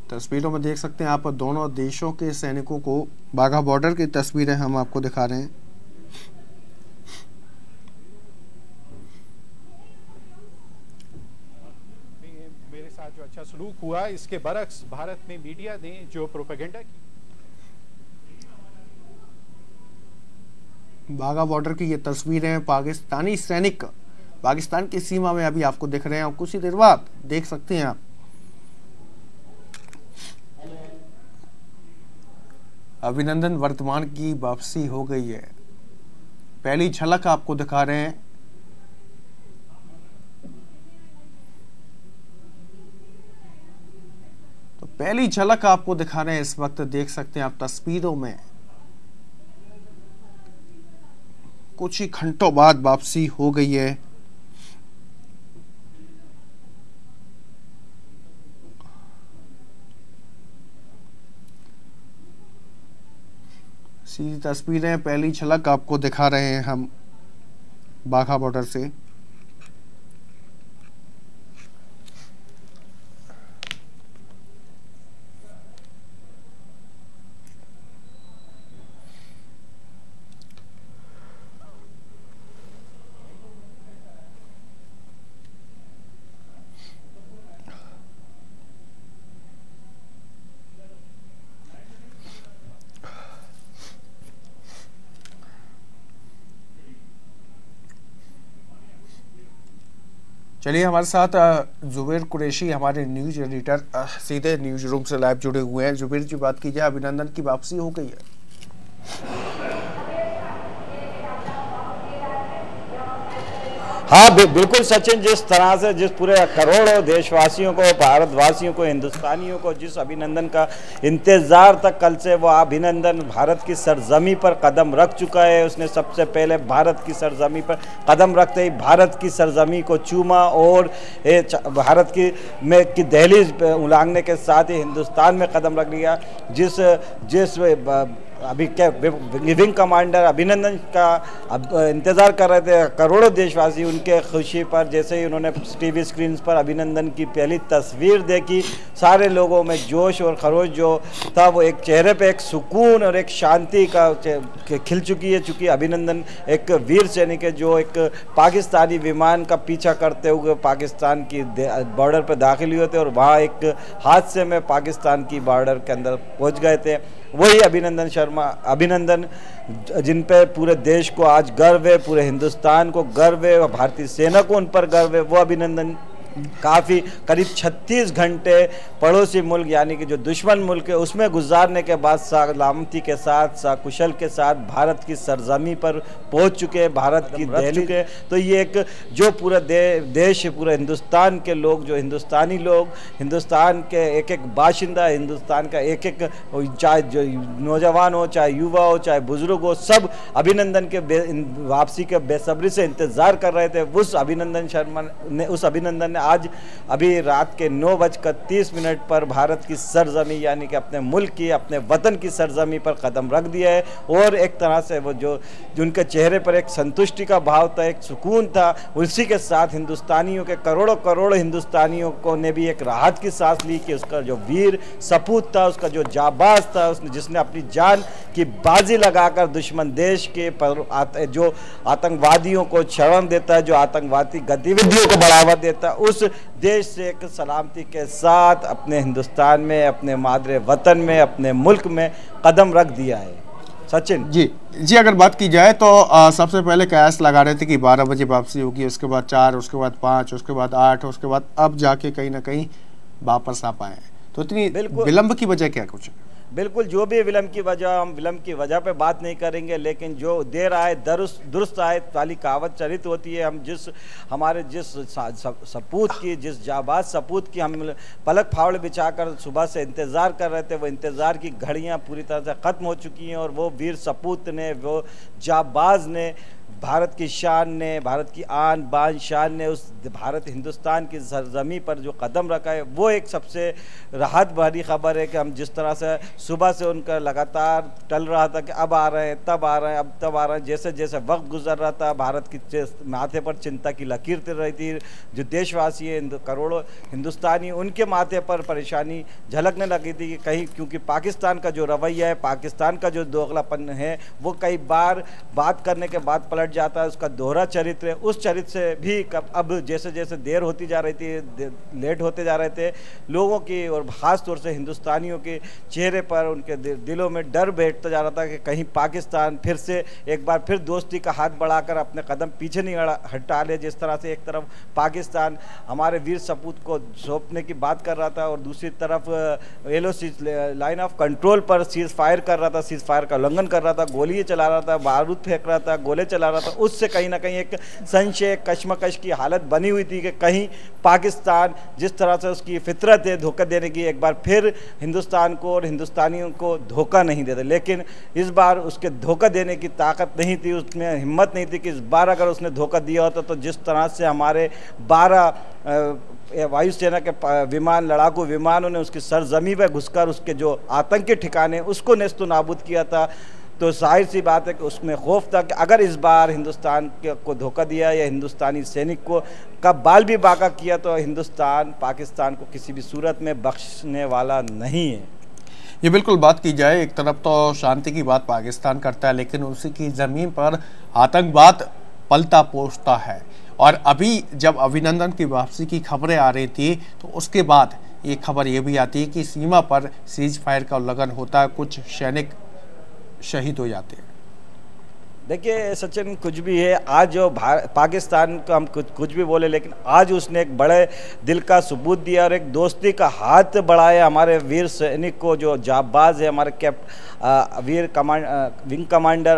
तस्वीरों में देख सकते हैं आप दोनों देशों के सैनिकों को, बाघा बॉर्डर की तस्वीरें हम आपको दिखा रहे हैं। मेरे साथ जो अच्छा सलूक हुआ, इसके बरक्स भारत में मीडिया ने जो प्रोपेगेंडा की। बाघा बॉर्डर की ये तस्वीरें हैं। पाकिस्तानी सैनिक पाकिस्तान की सीमा में अभी आपको दिख रहे हैं और कुछ ही देर बाद देख सकते हैं आप अभिनंदन वर्तमान की वापसी हो गई है। पहली झलक आपको दिखा रहे हैं। तो पहली झलक आपको दिखा रहे हैं, इस वक्त देख सकते हैं आप तस्वीरों में। कुछ ही घंटों बाद वापसी हो गई है। सीधी तस्वीरें, पहली झलक आपको दिखा रहे हैं हम बाघा बॉर्डर से। चलिए, हमारे साथ जुबेर कुरैशी हमारे न्यूज एडिटर सीधे न्यूज रूम से लाइव जुड़े हुए हैं। जुबेर जी, बात की जाए, अभिनंदन की वापसी हो गई है। हाँ बिल्कुल सचिन, जिस तरह से जिस पूरे करोड़ों देशवासियों को, भारतवासियों को, हिंदुस्तानियों को जिस अभिनंदन का इंतज़ार था कल से, वो अभिनंदन भारत की सरजमी पर कदम रख चुका है। उसने सबसे पहले भारत की सरजमी पर कदम रखते ही भारत की सरजमी को चूमा और भारत की दहलीज उलांघने के साथ ही हिंदुस्तान में कदम रख लिया। जिस अभी क्या विंग कमांडर अभिनंदन का इंतज़ार कर रहे थे करोड़ों देशवासी, उनके खुशी पर जैसे ही उन्होंने टीवी स्क्रीन पर अभिनंदन की पहली तस्वीर देखी, सारे लोगों में जोश और खरोश जो था वो एक चेहरे पे एक सुकून और एक शांति का खिल चुकी है। चूँकि अभिनंदन एक वीर सैनिक है जो एक पाकिस्तानी विमान का पीछा करते हुए पाकिस्तान की बॉर्डर पर दाखिल हुए थे और वहाँ एक हादसे में पाकिस्तान की बॉर्डर के अंदर पहुँच गए थे। वही अभिनंदन जिन पे पूरे देश को आज गर्व है, पूरे हिंदुस्तान को गर्व है, भारतीय सेना को उन पर गर्व है। वो अभिनंदन काफ़ी करीब 36 घंटे पड़ोसी मुल्क यानी कि जो दुश्मन मुल्क है उसमें गुजारने के बाद सलामती के साथ, सकुशल के साथ भारत की सरजमी पर पहुंच चुके हैं, भारत की दहलीज चुके हैं। तो ये एक जो पूरा देश, पूरे हिंदुस्तान के लोग, जो हिंदुस्तानी लोग, हिंदुस्तान के एक एक बाशिंदा, हिंदुस्तान का एक एक, चाहे जो नौजवान हो, चाहे युवा हो, चाहे बुजुर्ग हो, सब अभिनंदन के वापसी के बेसब्री से इंतज़ार कर रहे थे। उस अभिनंदन ने आज अभी रात के 9:30 पर भारत की सरजमी यानी कि अपने मुल्क की, अपने वतन की सरजमी पर कदम रख दिया है। और एक तरह से वो जो उनके चेहरे पर एक संतुष्टि का भाव था, एक सुकून था, उसी के साथ हिंदुस्तानियों के करोड़ों हिंदुस्तानियों को ने भी एक राहत की सांस ली कि उसका जो वीर सपूत था, उसका जो जाबाज था, जिसने अपनी जान की बाजी लगाकर दुश्मन देश के जो आतंकवादियों को शरण देता है, जो आतंकवादी गतिविधियों को बढ़ावा देता है, उस देश से एक सलामती के साथ अपने हिंदुस्तान में, अपने मादरे वतन में, अपने मुल्क में कदम रख दिया है। सचिन जी, अगर बात की जाए तो सबसे पहले कयास लगा रहे थे कि 12 बजे वापसी होगी, उसके बाद 4, उसके बाद 5, उसके बाद 8, उसके बाद अब जाके कहीं ना कहीं वापस आ पाए। तो इतनी विलंब की वजह क्या कुछ? बिल्कुल, जो भी विलम्ब की वजह, हम विलम्ब की वजह पे बात नहीं करेंगे, लेकिन जो देर आए दुरुस्त आए वाली कहावत चरित होती है। हम जिस सपूत की, जिस जाबाज सपूत की हम पलक फावड़े बिछाकर सुबह से इंतज़ार कर रहे थे, वो इंतज़ार की घड़ियां पूरी तरह से ख़त्म हो चुकी हैं और वो वीर सपूत ने, वो जाबाज ने भारत की शान ने, भारत की आन बान शान ने उस भारत हिंदुस्तान की सरजमी पर जो कदम रखा है, वो एक सबसे राहत भरी खबर है कि हम जिस तरह से सुबह से उनका लगातार टल रहा था कि अब आ रहे हैं, तब आ रहे हैं, अब तब आ रहे हैं, जैसे जैसे वक्त गुजर रहा था भारत की माथे पर चिंता की लकीर तिर रही थी। जो देशवासी है, करोड़ों हिंदुस्तानी, उनके माथे पर परेशानी झलकने लगी थी कि कहीं, क्योंकि पाकिस्तान का जो रवैया है, पाकिस्तान का जो दोगलापन है, वो कई बार बात करने के बाद पलट जाता है। उसका दोहरा चरित्र है, उस चरित्र से भी अब जैसे जैसे देर होती जा रही थी, लेट होते जा रहे थे, लोगों की और ख़ास तौर से हिंदुस्तानियों के चेहरे पर, उनके दिलों में डर बैठता जा रहा था कि कहीं पाकिस्तान फिर से एक बार फिर दोस्ती का हाथ बढ़ाकर अपने कदम पीछे नहीं हटा ले। जिस तरह से एक तरफ पाकिस्तान हमारे वीर सपूत को सौंपने की बात कर रहा था और दूसरी तरफ LOC लाइन ऑफ कंट्रोल पर सीज फायर कर रहा था, सीज फायर का उल्लंघन कर रहा था, गोली चला रहा था, बारूद फेंक रहा था, गोले चला रहा था, उससे कहीं ना कहीं एक संशय, कश्मकश की हालत बनी हुई थी कि कहीं पाकिस्तान जिस तरह से उसकी फितरत है धोखा देने की, एक बार फिर हिंदुस्तान को और हिंदुस्तानियों को धोखा नहीं देता। लेकिन इस बार उसके धोखा देने की ताकत नहीं थी, उसमें हिम्मत नहीं थी कि इस बार अगर उसने धोखा दिया होता तो जिस तरह से हमारे 12 वायुसेना के विमान, लड़ाकू विमानों ने उसकी सरजमी पर घुसकर उसके जो आतंकी ठिकाने उसको नेस्तो नाबूद किया था, तो जाहिर सी बात है कि उसमें खौफ था कि अगर इस बार हिंदुस्तान को धोखा दिया या हिंदुस्तानी सैनिक को का बाल भी बाका किया तो हिंदुस्तान पाकिस्तान को किसी भी सूरत में बख्शने वाला नहीं है। ये बिल्कुल बात की जाए, एक तरफ तो शांति की बात पाकिस्तान करता है, लेकिन उसी की ज़मीन पर आतंकवाद पलता पोषता है। और अभी जब अभिनंदन की वापसी की खबरें आ रही थी तो उसके बाद ये खबर ये भी आती है कि सीमा पर सीज फायर का उल्लंघन होता है, कुछ सैनिक शहीद हो जाते हैं। देखिए सचिन, कुछ भी है, आज जो पाकिस्तान का हम कुछ भी बोले, लेकिन आज उसने एक बड़े दिल का सबूत दिया और एक दोस्ती का हाथ बढ़ाया हमारे वीर सैनिक को, जो जाबाज है, हमारे विंग कमांडर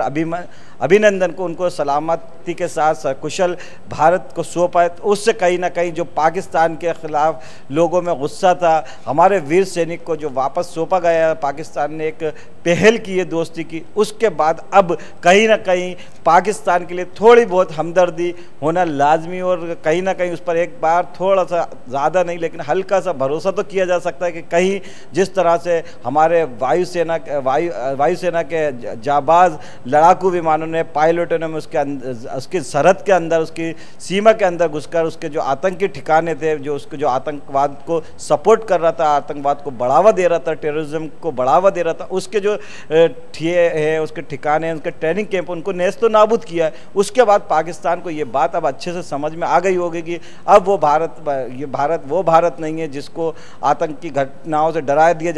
अभिनंदन को, उनको सलामती के साथ सकुशल भारत को सौंपा है। तो उससे कहीं ना कहीं जो पाकिस्तान के ख़िलाफ़ लोगों में गुस्सा था, हमारे वीर सैनिक को जो वापस सौंपा गया, पाकिस्तान ने एक पहल की है दोस्ती की, उसके बाद अब कहीं ना कहीं पाकिस्तान के लिए थोड़ी बहुत हमदर्दी होना लाजमी और कहीं ना कहीं उस पर एक बार थोड़ा सा ज़्यादा नहीं लेकिन हल्का सा भरोसा तो किया जा सकता है कि कहीं जिस तरह से हमारे वायुसेना के जाबाज लड़ाकू विमानों ने, पायलटों ने उसकी सरहद के अंदर, उसकी सीमा के अंदर घुसकर उसके जो आतंकी ठिकाने थे, जो उसके जो आतंकवाद को सपोर्ट कर रहा था, आतंकवाद को बढ़ावा दे रहा था, टेररिज्म को बढ़ावा दे रहा था, उसके जो है उसके ठिकाने, उसके ट्रेनिंग कैंप, उनको नेस्तो नाबूद किया है। उसके बाद पाकिस्तान को ये बात अब अच्छे से समझ में आ गई होगी कि अब वो भारत नहीं है जिसको आतंकी घटनाओं से डरा दिया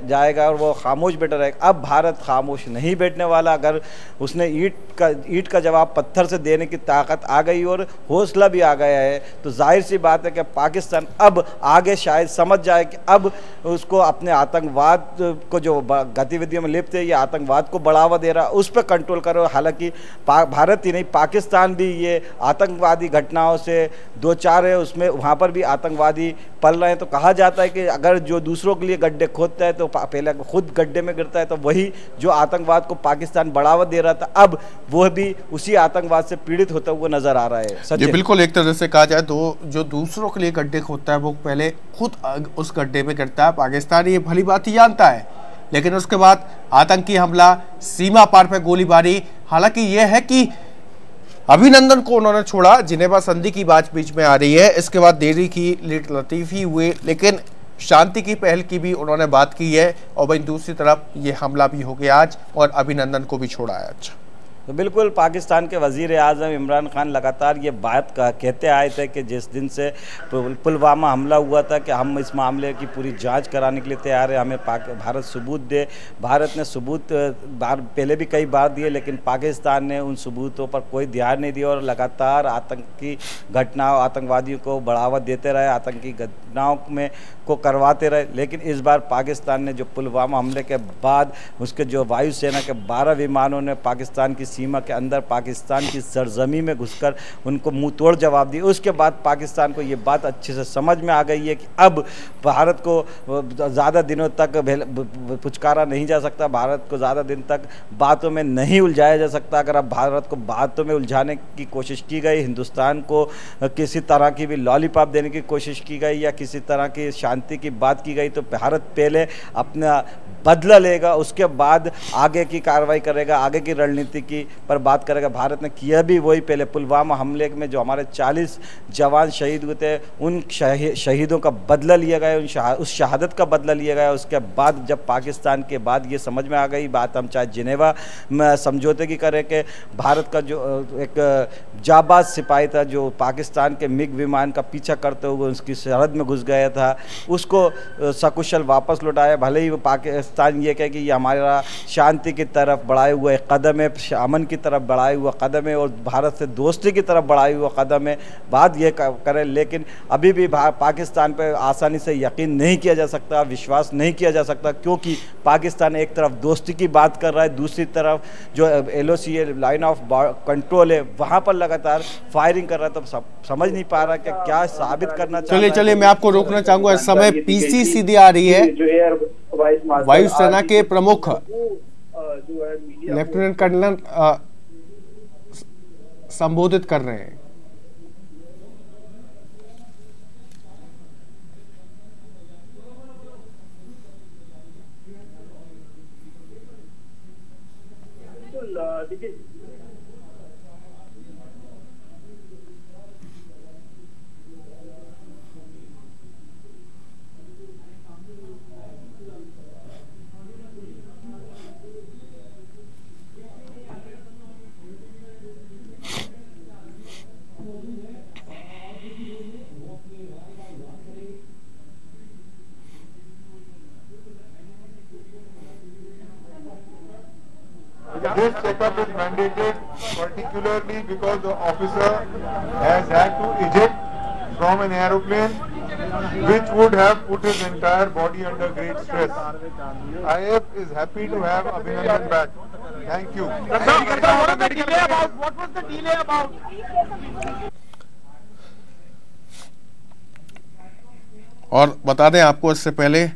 जाएगा और वो खामोश बैठा रहेगा। अब भारत खामोश नहीं बैठने वाला। अगर उसने ईंट का जवाब पत्थर से देने की ताकत आ गई और हौसला भी आ गया है, तो जाहिर सी बात है कि पाकिस्तान अब आगे शायद समझ जाए कि अब उसको अपने आतंकवाद को जो गतिविधियों में लिप्त है, ये आतंकवाद को बढ़ावा दे रहा है, उस पर कंट्रोल करो। हालांकि भारत ही नहीं, पाकिस्तान भी ये आतंकवादी घटनाओं से दो चार है, उसमें वहाँ पर भी आतंकवादी पल रहे हैं। तो कहा जाता है कि अगर जो दूसरों के लिए गड्ढे खोदता है तो पहले खुद गड्ढे में गिरता है। तो वही जो आतंकवाद को पाकिस्तान बढ़ावा दे रहा था, अब वो भी उसी आतंकवाद से पीड़ित होता हुआ नजर आ रहा है। ये बिल्कुल एक तरह से कहा जाए तो जो दूसरों के लिए गड्ढे खोदता है वो पहले खुद उस गड्ढे में गिरता है। पाकिस्तान ये भली बात ही जानता है, लेकिन उसके बाद आतंकी हमला, सीमा पार पर गोलीबारी। हालांकि यह है कि अभिनंदन को उन्होंने छोड़ा, जिनेवा संधि की बात बीच में आ रही है, इसके बाद देरी की, लेट लतीफ़ी हुए, लेकिन शांति की पहल की भी उन्होंने बात की है। और वहीं दूसरी तरफ ये हमला भी हो गया आज और अभिनंदन को भी छोड़ा है। अच्छा, तो बिल्कुल पाकिस्तान के वज़ीर आज़म इमरान खान लगातार ये बात कहते आए थे कि जिस दिन से पुलवामा हमला हुआ था कि हम इस मामले की पूरी जांच कराने के लिए तैयार है, हमें भारत सबूत दे। भारत ने सबूत पहले भी कई बार दिए, लेकिन पाकिस्तान ने उन सबूतों पर कोई ध्यान नहीं दिया और लगातार आतंकी घटनाओं, आतंकवादियों को बढ़ावा देते रहे, आतंकी घटनाओं में को करवाते रहे। लेकिन इस बार पाकिस्तान ने जो पुलवामा हमले के बाद उसके जो वायुसेना के 12 विमानों ने पाकिस्तान की सीमा के अंदर पाकिस्तान की सरजमी में घुसकर उनको मुंह तोड़ जवाब दिया। उसके बाद पाकिस्तान को ये बात अच्छे से समझ में आ गई है कि अब भारत को ज़्यादा दिनों तक पुचकारा नहीं जा सकता, भारत को ज़्यादा दिन तक बातों में नहीं उलझाया जा सकता। अगर अब भारत को बातों में उलझाने की कोशिश की गई, हिंदुस्तान को किसी तरह की भी लॉलीपॉप देने की कोशिश की गई या किसी तरह की शांति की बात की गई, तो भारत पहले अपना बदला लेगा, उसके बाद आगे की कार्रवाई करेगा, आगे की रणनीति की पर बात करेगा। भारत ने किया भी वही पहले पुलवामा हमले में जो हमारे 40 जवान शहीद हुए थे, उन शहीदों का बदला लिया गया, उस शहादत का बदला लिया गया। उसके बाद जब पाकिस्तान के बाद ये समझ में आ गई बात, हम चाहे जिनेवा में समझौते की करें कि भारत का जो एक जाबाज सिपाही था जो पाकिस्तान के मिग विमान का पीछा करते हुए उसकी सरहद में घुस गया था, उसको सकुशल वापस लौटाया। भले ही वो पाकिस्तान ये कहे कि ये हमारा शांति की तरफ बढ़ाए हुआ एक कदम है, अमन की तरफ बढ़ाए हुआ कदम है और भारत से दोस्ती की तरफ बढ़ाए हुआ कदम है, बात ये करें, लेकिन अभी भी पाकिस्तान पे आसानी से यकीन नहीं किया जा सकता, विश्वास नहीं किया जा सकता, क्योंकि पाकिस्तान एक तरफ दोस्ती की बात कर रहा है, दूसरी तरफ जो LOC है, लाइन ऑफ कंट्रोल है, वहाँ पर लगातार फायरिंग कर रहा है। तो समझ नहीं पा रहा कि क्या साबित करना चाहता है। चलिए मैं आपको रोकना चाहूंगा, इस समय PC सीधी आ रही है, वायुसेना के प्रमुख लेफ्टिनेंट कर्नल संबोधित कर रहे हैं। देखिए This checkup is mandated particularly because the officer has had to eject from an aeroplane which would have put his entire body under great stress. IAF is happy to have Abhinandan back. Thank you. What was the delay about? और बता दें आपको, इससे पहले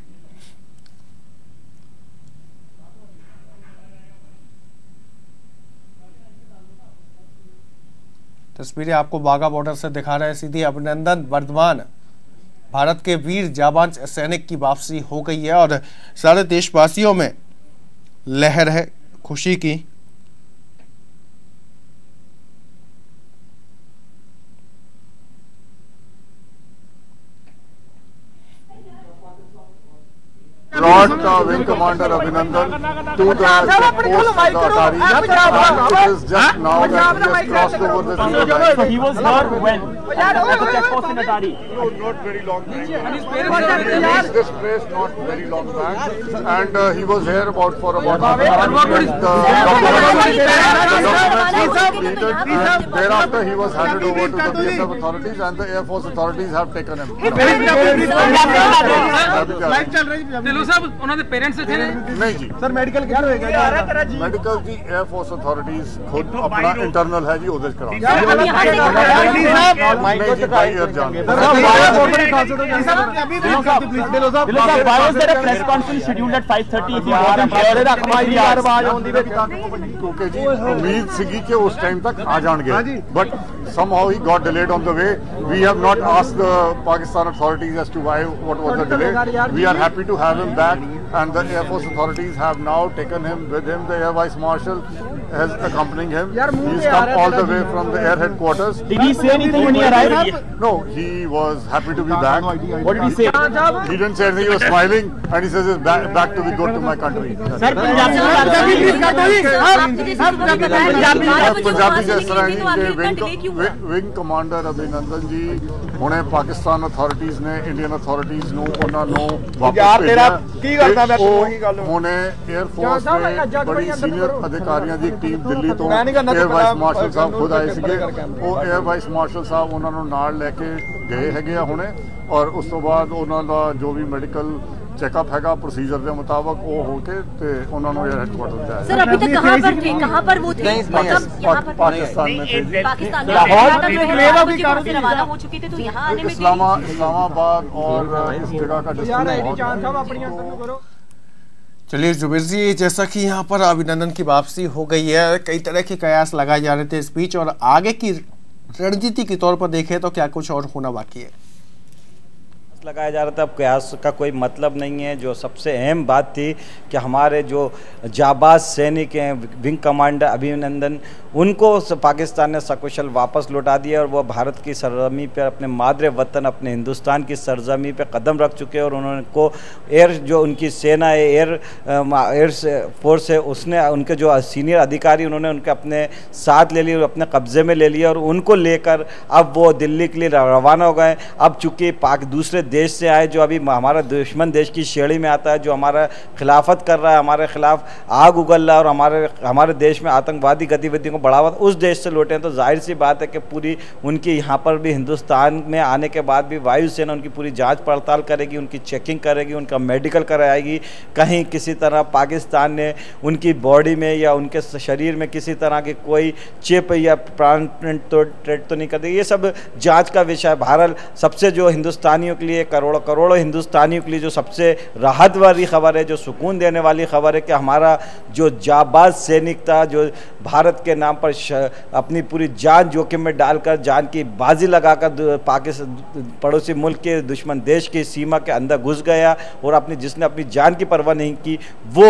तस्वीरें आपको बाघा border से दिखा रहे हैं सीधी। अभिनंदन वर्धमान, भारत के वीर जाबाज सैनिक की वापसी हो गई है और सारे देशवासियों में लहर है खुशी की। Brought Wing Commander Abhinandan to the checkpost of the Atari. It is just now that he has crossed over the zero line. So he was there when? At the checkpost in Atari? No, not very long time. He reached this place not very long back, and he was here for about half an hour. Thereafter, he was handed over to the BSF authorities, and the Air Force authorities have taken him. साहब उन्होंने parents से थे नहीं जी sir medical क्या होएगा जी? Medical जी air force authorities खुद अपना internal है जी, उधर कराओ। क्योंकि जी उम्मीद सी कि उस टाइम तक आ जाएंगे, but somehow he got delayed on the way. We have not asked the Pakistan authorities as to why, what was the delay. We are happy to have him back, and the Air Force authorities have now taken him with him. The Air Vice Marshal is accompanying him. He's come all the way from the air headquarters. Did he say anything when he arrived? No, he was happy to be back. What did he say? He didn't say anything. He was smiling, and he says, "It's back to be good to my country." Sir Punjabi जिस तरह ही wing commander अभिनंदन जी हुणे Pakistan authorities ने Indian authorities ਨੂੰ ਉਹਨਾਂ ਨੂੰ ਵਾਪਸ ਭੇਜਿਆ। ਹੁਣੇ 에ਅਰ ਫੋਰਸ ਦੇ ਬੜੀ ਸੀਨੀਅਰ ਅਧਿਕਾਰੀਆਂ ਦੀ ਇੱਕ ਟੀਮ ਦਿੱਲੀ ਤੋਂ 에ਅਰ ਵਾਈਸ ਮਾਰਸ਼ਲ ਸਾਹਿਬ ਖੁਦ ਆਏ ਸੀਗੇ। ਉਹ 에ਅਰ ਵਾਈਸ ਮਾਰਸ਼ਲ ਸਾਹਿਬ ਉਹਨਾਂ ਨੂੰ ਨਾਲ ਲੈ ਕੇ ਗਏ ਹੈਗੇ ਆ ਹੁਣੇ, ਔਰ ਉਸ ਤੋਂ ਬਾਅਦ ਉਹਨਾਂ ਦਾ ਜੋ ਵੀ ਮੈਡੀਕਲ ਚੈੱਕਅਪ ਹੈਗਾ ਪ੍ਰੋਸੀਜਰ ਦੇ ਮੁਤਾਬਕ ਉਹ ਹੋ ਕੇ ਤੇ ਉਹਨਾਂ ਨੂੰ 에ਅਰ ਹੈਡਕੁਆਟਰ ਤੇ ਆਇਆ। सर अभी तक कहाँ पर थे, कहाँ पर वो थे? पाकिस्तान में थे जी। पाकिस्तान में रवाना हो चुके थे, तो यहाँ आने में इस्लामाबाद और इस जगह का डिस्टेंस। चलिए जुबेर जी, जैसा कि यहाँ पर अभिनंदन की वापसी हो गई है, कई तरह के कयास लगाए जा रहे थे इस बीच, और आगे की रणनीति के तौर पर देखें तो क्या कुछ और होना बाकी है? लगाया जा रहा था। अब कयास का कोई मतलब नहीं है। जो सबसे अहम बात थी कि हमारे जो जाबाज सैनिक हैं, विंग कमांडर अभिनंदन, उनको पाकिस्तान ने सकुशल वापस लौटा दिया और वो भारत की सरजमी पर, अपने मादरे वतन, अपने हिंदुस्तान की सरजमी पर कदम रख चुके हैं। और उनको एयर, जो उनकी सेना है, एयर फोर्स है, उसने उनके जो सीनियर अधिकारी उन्होंने उनके अपने साथ ले लिए और अपने कब्जे में ले लिया, और उनको लेकर अब वो दिल्ली के लिए रवाना हो गए। अब चूँकि दूसरे देश से आए, जो अभी हमारा दुश्मन देश की श्रेणी में आता है, जो हमारा खिलाफत कर रहा है, हमारे खिलाफ आग उगल रहा है और हमारे देश में आतंकवादी गतिविधियों को बढ़ावा, उस देश से लौटे हैं। तो जाहिर सी बात है कि पूरी उनकी यहाँ पर भी, हिंदुस्तान में आने के बाद भी वायुसेना उनकी पूरी जांच पड़ताल करेगी, उनकी चेकिंग करेगी, उनका मेडिकल कराएगी। कहीं किसी तरह पाकिस्तान ने उनकी बॉडी में या उनके शरीर में किसी तरह की कोई चिप या प्राण तो नहीं कर देगी। ये सब जाँच का विषय है। भारत सबसे, जो हिंदुस्तानियों के लिए, करोड़ों हिंदुस्तानियों के लिए जो सबसे राहत वाली खबर है, जो सुकून देने वाली खबर है कि हमारा जो जाबाज सैनिक था, जो भारत के नाम पर अपनी पूरी जान जोखिम में डालकर, जान की बाजी लगाकर पाकिस्तान, पड़ोसी मुल्क के दुश्मन देश की सीमा के अंदर घुस गया, और जिसने अपनी जान की परवाह नहीं की, वो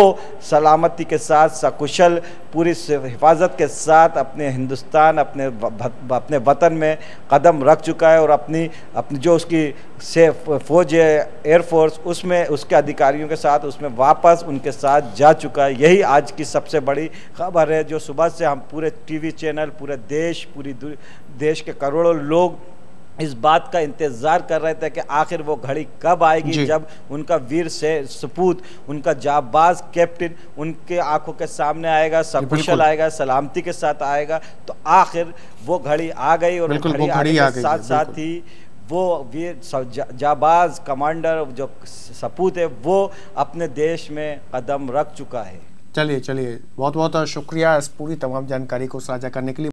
सलामती के साथ, सकुशल, पूरी हिफाजत के साथ अपने हिंदुस्तान, अपने वतन में कदम रख चुका है। और अपनी जो उसकी फौज है, एयरफोर्स, उसमें उसके अधिकारियों के साथ उसमें वापस उनके साथ जा चुका है। यही आज की सबसे बड़ी खबर है, जो सुबह से हम पूरे टीवी चैनल, पूरे देश, पूरी देश के करोड़ों लोग इस बात का इंतजार कर रहे थे कि आखिर वो घड़ी कब आएगी जब उनका वीर से सपूत, उनका जाबाज कैप्टन उनके आंखों के सामने आएगा, सकुशल आएगा, सलामती के साथ आएगा। तो आखिर वो घड़ी आ गई, और घड़ी आने के साथ साथ ही वो वीर जाबाज कमांडर, जो सपूत है, वो अपने देश में कदम रख चुका है। चलिए बहुत बहुत शुक्रिया इस पूरी तमाम जानकारी को साझा करने के लिए।